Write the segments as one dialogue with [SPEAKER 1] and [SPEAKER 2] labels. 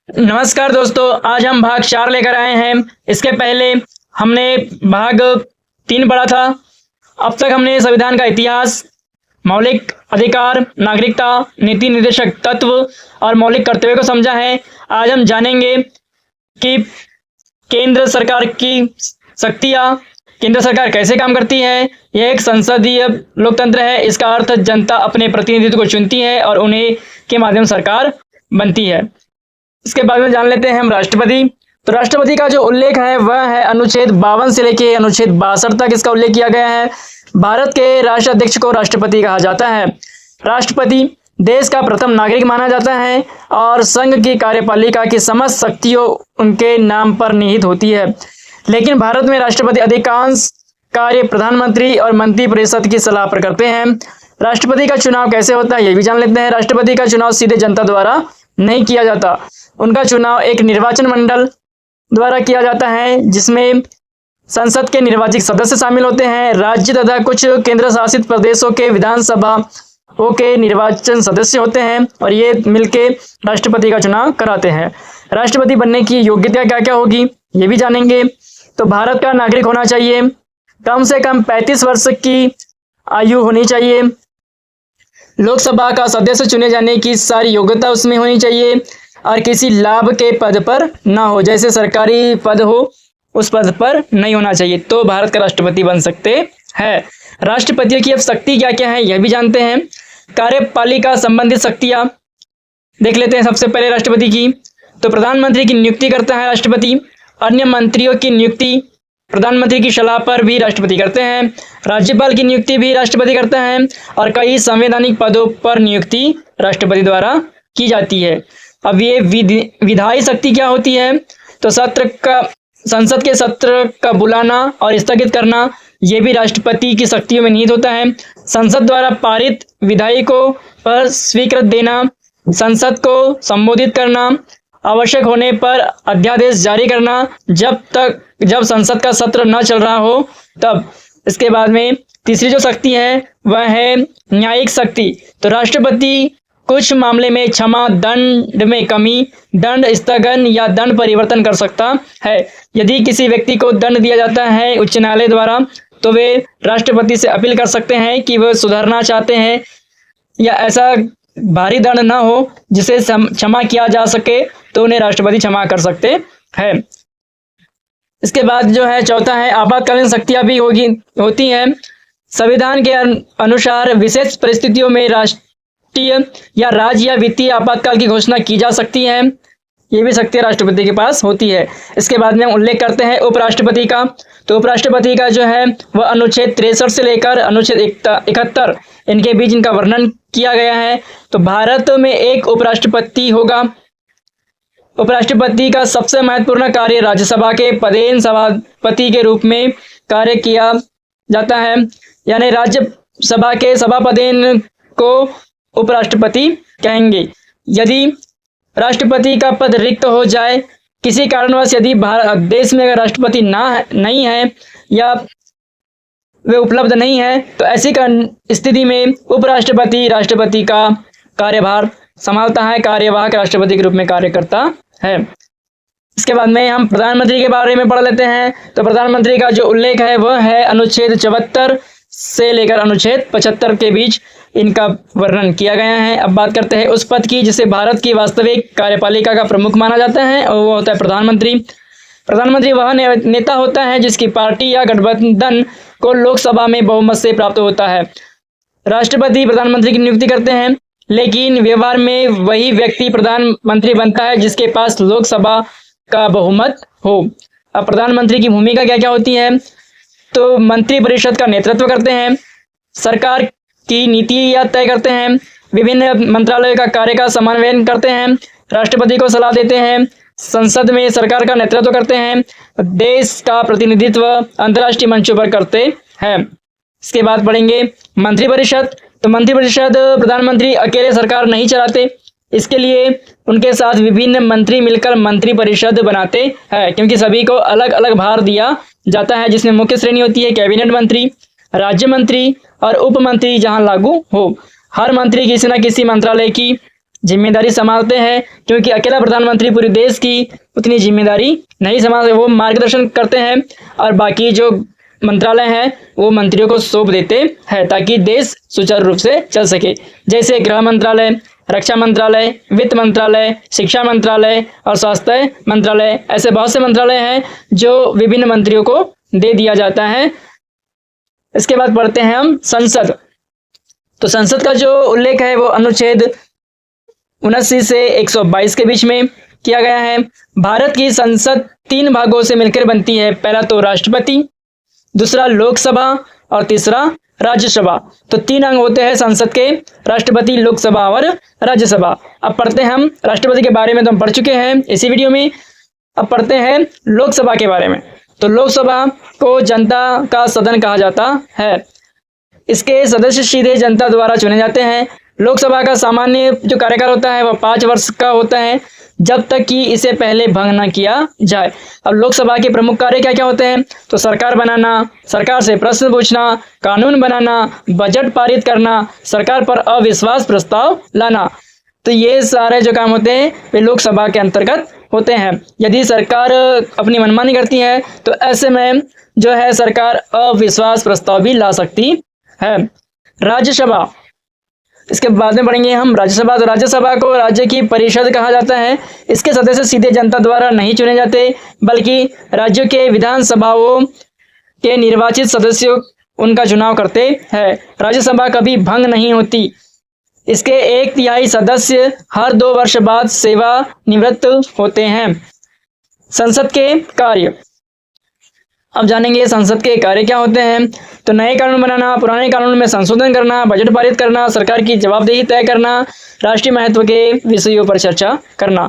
[SPEAKER 1] नमस्कार दोस्तों, आज हम भाग 4 लेकर आए हैं। इसके पहले हमने भाग 3 पढ़ा था। अब तक हमने संविधान का इतिहास, मौलिक अधिकार, नागरिकता, नीति निर्देशक तत्व और मौलिक कर्तव्य को समझा है। आज हम जानेंगे कि केंद्र सरकार की शक्तियाँ, केंद्र सरकार कैसे काम करती है। यह एक संसदीय लोकतंत्र है। इसका अर्थ जनता अपने प्रतिनिधित्व को चुनती है और उन्हें के माध्यम सरकार बनती है। इसके बारे में जान लेते हैं हम राष्ट्रपति। तो राष्ट्रपति का जो उल्लेख है वह है अनुच्छेद 52 से लेके अनुच्छेद 62 तक इसका उल्लेख किया गया है। भारत के राष्ट्राध्यक्ष को राष्ट्रपति कहा जाता है। राष्ट्रपति देश का प्रथम नागरिक माना जाता है और संघ की कार्यपालिका की समस्त शक्तियों उनके नाम पर निहित होती है। लेकिन भारत में राष्ट्रपति अधिकांश कार्य प्रधानमंत्री और मंत्रिपरिषद की सलाह पर करते हैं। राष्ट्रपति का चुनाव कैसे होता है ये भी जान लेते हैं। राष्ट्रपति का चुनाव सीधे जनता द्वारा नहीं किया जाता। उनका चुनाव एक निर्वाचन मंडल द्वारा किया जाता है जिसमें संसद के निर्वाचित सदस्य शामिल होते हैं। राज्य तथा कुछ केंद्र शासित प्रदेशों के विधानसभाओं के निर्वाचन सदस्य होते हैं और ये मिलके राष्ट्रपति का चुनाव कराते हैं। राष्ट्रपति बनने की योग्यता क्या क्या होगी ये भी जानेंगे। तो भारत का नागरिक होना चाहिए, कम से कम 35 वर्ष की आयु होनी चाहिए, लोकसभा का सदस्य चुने जाने की सारी योग्यता उसमें होनी चाहिए और किसी लाभ के पद पर ना हो, जैसे सरकारी पद हो उस पद पर नहीं होना चाहिए, तो भारत का राष्ट्रपति बन सकते हैं। राष्ट्रपति की अब शक्ति क्या क्या है यह भी जानते हैं। कार्यपालिका संबंधित शक्तियां देख लेते हैं। सबसे पहले राष्ट्रपति की, तो प्रधानमंत्री की नियुक्ति करता है राष्ट्रपति। अन्य मंत्रियों की नियुक्ति प्रधानमंत्री की सलाह पर भी राष्ट्रपति करते हैं। राज्यपाल की नियुक्ति भी राष्ट्रपति करता है और कई संवैधानिक पदों पर नियुक्ति राष्ट्रपति द्वारा की जाती है। अब ये विधायी शक्ति क्या होती है, तो संसद के सत्र का बुलाना और स्थगित करना ये भी राष्ट्रपति की शक्तियों में निहित होता है। संसद द्वारा पारित विधेयकों पर स्वीकृति देना, संसद को संबोधित करना, आवश्यक होने पर अध्यादेश जारी करना जब संसद का सत्र न चल रहा हो तब। इसके बाद में तीसरी जो शक्ति है वह है न्यायिक शक्ति। तो राष्ट्रपति कुछ मामले में क्षमा, दंड में कमी, दंड स्थगन या दंड परिवर्तन कर सकता है। यदि किसी व्यक्ति को दंड दिया जाता है उच्च न्यायालय द्वारा तो वे राष्ट्रपति से अपील कर सकते हैं कि वह सुधरना चाहते हैं या ऐसा भारी दंड न हो जिसे क्षमा किया जा सके, तो उन्हें राष्ट्रपति क्षमा कर सकते हैं। इसके बाद जो है चौथा है आपातकालीन शक्तियां भी होती हैं। संविधान के अनुसार विशेष परिस्थितियों में राष्ट्रीय या राज्य या वित्तीय आपातकाल की घोषणा की जा सकती है। ये भी शक्ति राष्ट्रपति के पास होती है। इसके बाद में हम उल्लेख करते हैं उपराष्ट्रपति का। तो उपराष्ट्रपति का जो है वह अनुच्छेद 63 से लेकर अनुच्छेद 71 इनके बीच इनका वर्णन किया गया है। तो भारत में एक उपराष्ट्रपति होगा। उपराष्ट्रपति का सबसे महत्वपूर्ण कार्य राज्यसभा के पदेन सभापति के रूप में कार्य किया जाता है, यानी राज्यसभा के सभापदेन को उपराष्ट्रपति कहेंगे। यदि राष्ट्रपति का पद रिक्त हो जाए किसी कारणवश, यदि देश में अगर राष्ट्रपति नहीं है या वे उपलब्ध नहीं है, तो ऐसी स्थिति में उपराष्ट्रपति राष्ट्रपति का कार्यभार संभालता है, कार्यवाहक राष्ट्रपति के रूप में कार्य करता है। इसके बाद में हम प्रधानमंत्री के बारे में पढ़ लेते हैं। तो प्रधानमंत्री का जो उल्लेख है वह है अनुच्छेद 74 से लेकर अनुच्छेद 75 के बीच इनका वर्णन किया गया है। अब बात करते हैं उस पद की जिसे भारत की वास्तविक कार्यपालिका का प्रमुख माना जाता है और वो होता है प्रधानमंत्री। प्रधानमंत्री वह नेता होता है जिसकी पार्टी या गठबंधन को लोकसभा में बहुमत से प्राप्त होता है। राष्ट्रपति प्रधानमंत्री की नियुक्ति करते हैं, लेकिन व्यवहार में वही व्यक्ति प्रधानमंत्री बनता है जिसके पास लोकसभा का बहुमत हो। अब प्रधानमंत्री की भूमिका क्या क्या होती है, तो मंत्रिपरिषद का नेतृत्व करते हैं, सरकार की नीतियां तय करते हैं, विभिन्न मंत्रालयों का कार्य का समन्वय करते हैं, राष्ट्रपति को सलाह देते हैं, संसद में सरकार का नेतृत्व करते हैं, देश का प्रतिनिधित्व अंतर्राष्ट्रीय मंचों पर करते हैं। इसके बाद पढ़ेंगे मंत्रिपरिषद। तो मंत्रिपरिषद प्रधानमंत्री अकेले सरकार नहीं चलाते, इसके लिए उनके साथ विभिन्न मंत्री मिलकर मंत्रिपरिषद बनाते हैं, क्योंकि सभी को अलग अलग भार दिया जाता है, जिसमें मुख्य श्रेणी होती है कैबिनेट मंत्री, राज्य मंत्री और उप मंत्री जहां लागू हो। हर मंत्री किसी न किसी मंत्रालय की जिम्मेदारी संभालते हैं, क्योंकि अकेला प्रधानमंत्री पूरे देश की उतनी जिम्मेदारी नहीं संभालते। वो मार्गदर्शन करते हैं और बाकी जो मंत्रालय हैं वो मंत्रियों को सौंप देते हैं ताकि देश सुचारू रूप से चल सके। जैसे गृह मंत्रालय, रक्षा मंत्रालय, वित्त मंत्रालय, शिक्षा मंत्रालय और स्वास्थ्य मंत्रालय, ऐसे बहुत से मंत्रालय हैं जो विभिन्न मंत्रियों को दे दिया जाता है। इसके बाद पढ़ते हैं हम संसद। तो संसद का जो उल्लेख है वो अनुच्छेद 79 से 122 के बीच में किया गया है। भारत की संसद 3 भागों से मिलकर बनती है। पहला तो राष्ट्रपति, दूसरा लोकसभा और तीसरा राज्यसभा। तो 3 अंग होते हैं संसद के, राष्ट्रपति, लोकसभा और राज्यसभा। अब पढ़ते हैं हम राष्ट्रपति के बारे में, तो हम पढ़ चुके हैं इसी वीडियो में। अब पढ़ते हैं लोकसभा के बारे में। तो लोकसभा को जनता का सदन कहा जाता है। इसके सदस्य सीधे जनता द्वारा चुने जाते हैं। लोकसभा का सामान्य जो कार्यकाल होता है वह 5 वर्ष का होता है, जब तक कि इसे पहले भंग न किया जाए। अब लोकसभा के प्रमुख कार्य क्या क्या होते हैं? तो सरकार बनाना, सरकार से प्रश्न पूछना, कानून बनाना, बजट पारित करना, सरकार पर अविश्वास प्रस्ताव लाना। तो ये सारे जो काम होते हैं वे लोकसभा के अंतर्गत होते हैं। यदि सरकार अपनी मनमानी करती है तो ऐसे में जो है सरकार अविश्वास प्रस्ताव भी ला सकती है। राज्यसभा, इसके बाद में पढ़ेंगे हम राज्यसभा। तो राज्यसभा को राज्य की परिषद कहा जाता है। इसके सदस्य सीधे जनता द्वारा नहीं चुने जाते, बल्कि राज्यों के विधानसभाओं के निर्वाचित सदस्यों उनका चुनाव करते हैं। राज्यसभा कभी भंग नहीं होती। इसके 1/3 सदस्य हर 2 वर्ष बाद सेवा निवृत्त होते हैं। संसद के कार्य, अब जानेंगे संसद के कार्य क्या होते हैं। तो नए कानून बनाना, पुराने कानून में संशोधन करना, बजट पारित करना, सरकार की जवाबदेही तय करना, राष्ट्रीय महत्व के विषयों पर चर्चा करना।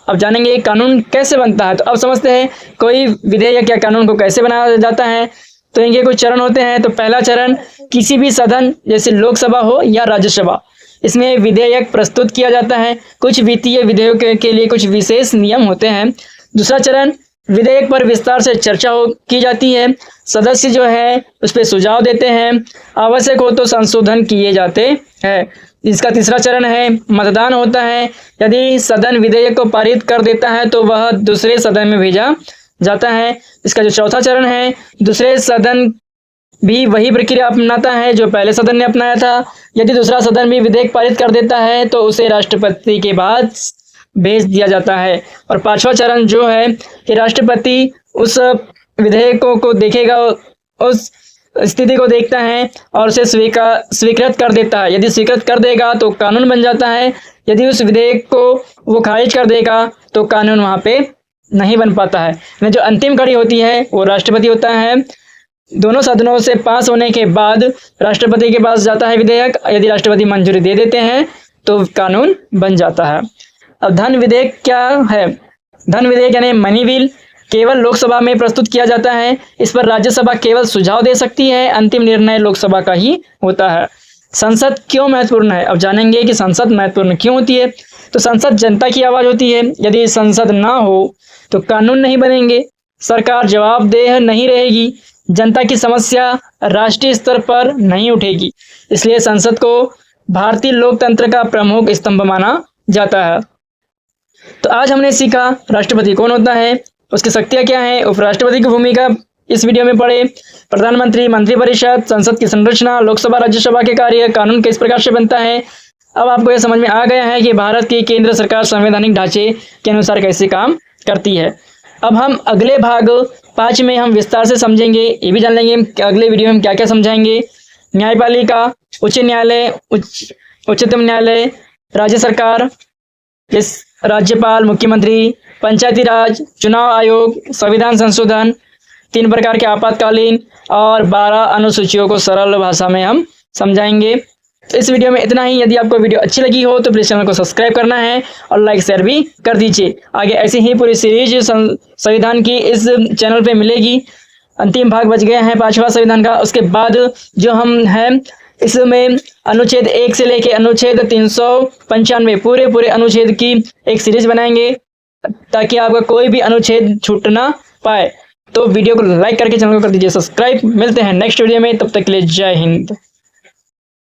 [SPEAKER 1] अब जानेंगे कानून कैसे बनता है। तो अब समझते हैं कोई विधेयक या कानून को कैसे बनाया जाता है। तो इनके कुछ चरण होते हैं। तो पहला चरण, किसी भी सदन जैसे लोकसभा हो या राज्यसभा, इसमें विधेयक प्रस्तुत किया जाता है। कुछ वित्तीय विधेयकों के लिए कुछ विशेष नियम होते हैं। दूसरा चरण, विधेयक पर विस्तार से चर्चा की जाती है। सदस्य जो है उस पर सुझाव देते हैं, आवश्यक हो तो संशोधन किए जाते हैं। इसका तीसरा चरण है, मतदान होता है। यदि सदन विधेयक को पारित कर देता है तो वह दूसरे सदन में भेजा जाता है। इसका जो चौथा चरण है, दूसरे सदन भी वही प्रक्रिया अपनाता है जो पहले सदन ने अपनाया था। यदि दूसरा सदन भी विधेयक पारित कर देता है तो उसे राष्ट्रपति के बाद भेज दिया जाता है। और 5वां चरण जो है कि राष्ट्रपति उस विधेयकों को देखेगा, उस स्थिति को देखता है और उसे स्वीकृत कर देता है। यदि स्वीकृत कर देगा तो कानून बन जाता है। यदि उस विधेयक को वो खारिज कर देगा तो कानून वहाँ पे नहीं बन पाता है। जो अंतिम कड़ी होती है वो राष्ट्रपति होता है। दोनों सदनों से पास होने के बाद राष्ट्रपति के पास जाता है विधेयक। यदि राष्ट्रपति मंजूरी दे देते हैं तो कानून बन जाता है। अब धन विधेयक क्या है? धन विधेयक यानी मनी बिल केवल लोकसभा में प्रस्तुत किया जाता है। इस पर राज्यसभा केवल सुझाव दे सकती है, अंतिम निर्णय लोकसभा का ही होता है। संसद क्यों महत्वपूर्ण है? अब जानेंगे कि संसद महत्वपूर्ण क्यों होती है। तो संसद जनता की आवाज होती है। यदि संसद ना हो तो कानून नहीं बनेंगे, सरकार जवाबदेह नहीं रहेगी, जनता की समस्या राष्ट्रीय स्तर पर नहीं उठेगी। इसलिए संसद को भारतीय लोकतंत्र का प्रमुख स्तंभ माना जाता है। तो आज हमने सीखा राष्ट्रपति कौन होता है, उसकी शक्तियां क्या हैं, उपराष्ट्रपति की भूमिका इस वीडियो में पढ़े, प्रधानमंत्री, मंत्रिपरिषद, संसद की संरचना, लोकसभा राज्यसभा के कार्य, कानून किस प्रकार से बनता है। अब आपको यह समझ में आ गया है कि भारत की केंद्र सरकार संवैधानिक ढांचे के अनुसार कैसे काम करती है। अब हम अगले भाग 5 में हम विस्तार से समझेंगे, ये भी जान लेंगे कि अगले वीडियो में हम क्या क्या समझाएंगे। न्यायपालिका, उच्च न्यायालय, उच्चतम न्यायालय, राज्य सरकार, राज्यपाल, मुख्यमंत्री, पंचायती राज, चुनाव आयोग, संविधान संशोधन, 3 प्रकार के आपातकालीन और 12 अनुसूचियों को सरल भाषा में हम समझाएंगे। तो इस वीडियो में इतना ही। यदि आपको वीडियो अच्छी लगी हो तो प्लीज़ चैनल को सब्सक्राइब करना है और लाइक शेयर भी कर दीजिए। आगे ऐसी ही पूरी सीरीज संविधान की इस चैनल पे मिलेगी। अंतिम भाग बच गया है 5वां संविधान का। उसके बाद जो हम हैं इसमें अनुच्छेद 1 से लेके अनुच्छेद 395 पूरे अनुच्छेद की एक सीरीज बनाएंगे ताकि आपका कोई भी अनुच्छेद छूट ना पाए। तो वीडियो को लाइक करके चैनल को कर दीजिए सब्सक्राइब। मिलते हैं नेक्स्ट वीडियो में, तब तक के लिए जय हिंद।